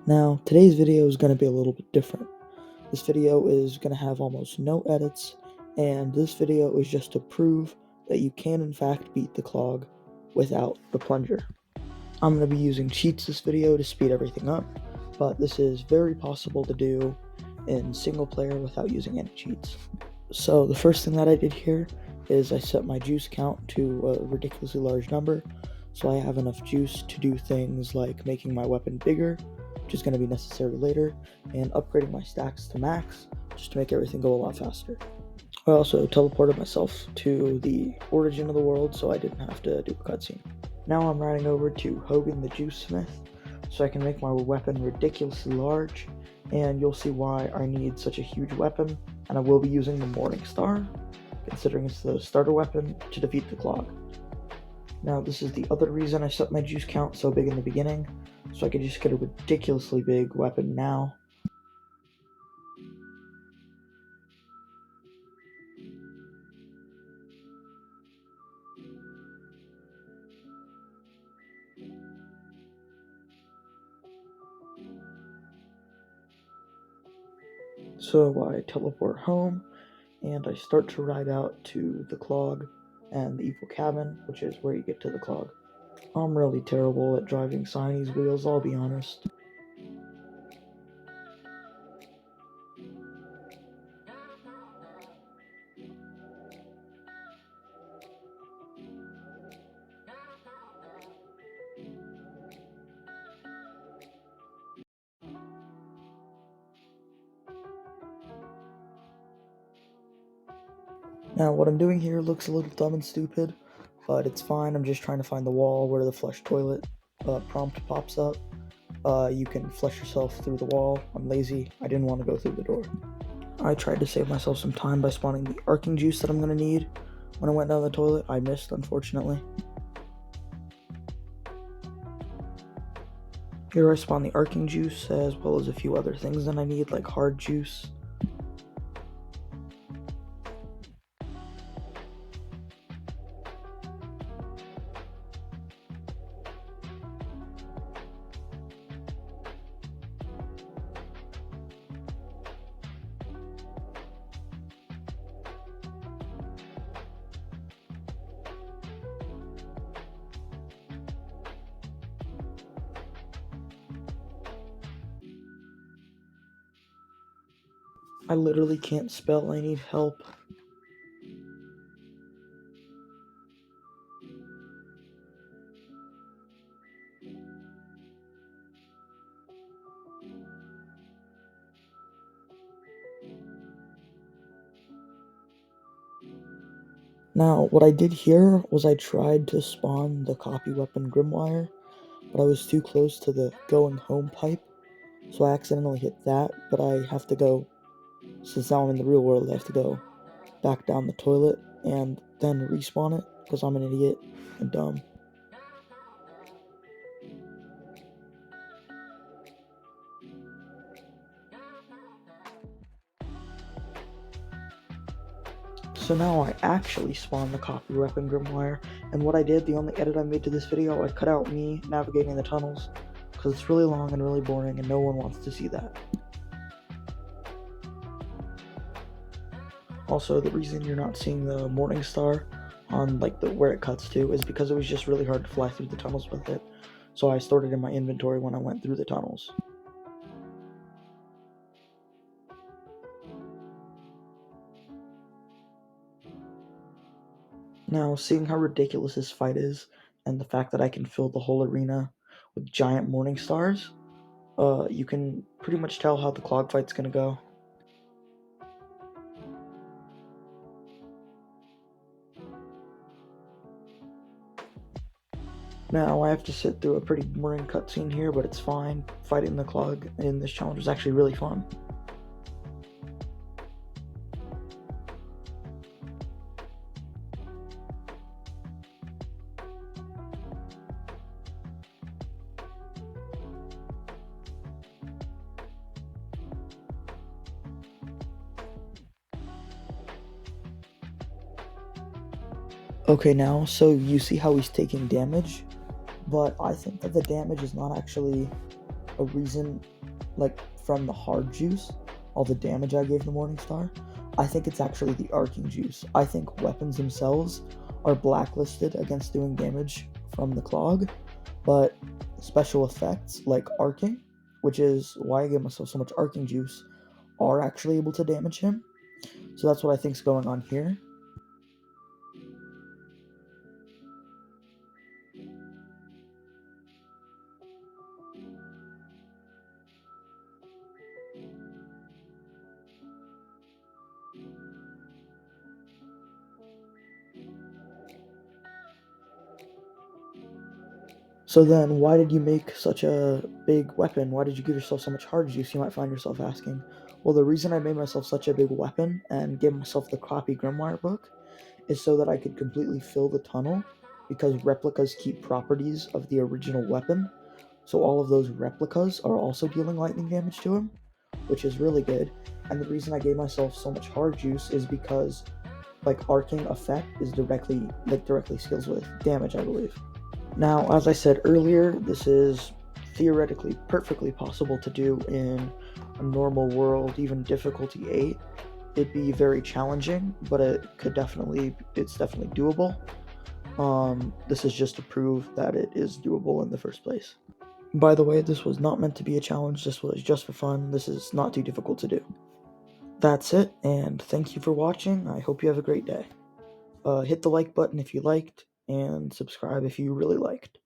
Now, today's video is going to be a little bit different. This video is going to have almost no edits, and this video is just to prove that you can in fact beat the clog without the plunger. I'm going to be using cheats this video to speed everything up, but this is very possible to do in single player without using any cheats. So the first thing that I did here is I set my juice count to a ridiculously large number, so I have enough juice to do things like making my weapon bigger, which is going to be necessary later, and upgrading my stacks to max, just to make everything go a lot faster. I also teleported myself to the origin of the world, so I didn't have to do a cutscene. Now I'm riding over to Hogan the Juice Smith, so I can make my weapon ridiculously large, and you'll see why I need such a huge weapon, and I will be using the Morning Star, considering it's the starter weapon, to defeat the clog. Now this is the other reason I set my juice count so big in the beginning, so I could just get a ridiculously big weapon now. So I teleport home, and I start to ride out to the clog and the evil cabin, which is where you get to the clog. I'm really terrible at driving Siamese wheels, I'll be honest. Now what I'm doing here looks a little dumb and stupid, but it's fine. I'm just trying to find the wall where the flush toilet prompt pops up. You can flush yourself through the wall. I'm lazy, I didn't want to go through the door. I tried to save myself some time by spawning the arcing juice that I'm going to need. When I went down the toilet, I missed, unfortunately. Here I spawn the arcing juice, as well as a few other things that I need, like hard juice. I literally can't spell, I need help. Now, what I did here was I tried to spawn the copy weapon Grimwire, but I was too close to the going home pipe, so I accidentally hit that, but I have to go, since now I'm in the real world, I have to go back down the toilet and then respawn it, because I'm an idiot and dumb. So now I actually spawned the copy weapon Grimwire, and what I did, the only edit I made to this video, I cut out me navigating the tunnels, because it's really long and really boring and no one wants to see that. Also, the reason you're not seeing the Morning Star on like the where it cuts to is because it was just really hard to fly through the tunnels with it, so I stored it in my inventory when I went through the tunnels. Now, seeing how ridiculous this fight is, and the fact that I can fill the whole arena with giant Morning Stars, you can pretty much tell how the clog fight's gonna go. Now, I have to sit through a pretty boring cutscene here, but it's fine. Fighting the clog in this challenge was actually really fun. Okay, now, so you see how he's taking damage, but I think that the damage is not actually a reason, like from the hard juice, all the damage I gave the Morningstar, I think it's actually the arcing juice. I think weapons themselves are blacklisted against doing damage from the clog, but special effects like arcing, which is why I gave myself so much arcing juice, are actually able to damage him. So that's what I think's going on here. So then, why did you make such a big weapon? Why did you give yourself so much hard juice? You might find yourself asking. Well, the reason I made myself such a big weapon and gave myself the copy Grimoire book is so that I could completely fill the tunnel, because replicas keep properties of the original weapon. So all of those replicas are also dealing lightning damage to him, which is really good. And the reason I gave myself so much hard juice is because arcing effect is directly scales with damage, I believe. Now, as I said earlier, this is theoretically perfectly possible to do in a normal world, even difficulty 8. It'd be very challenging, but it's definitely doable. This is just to prove that it is doable in the first place. By the way, this was not meant to be a challenge, this was just for fun. This is not too difficult to do. That's it, and thank you for watching. I hope you have a great day. Hit the like button if you liked, and subscribe if you really liked.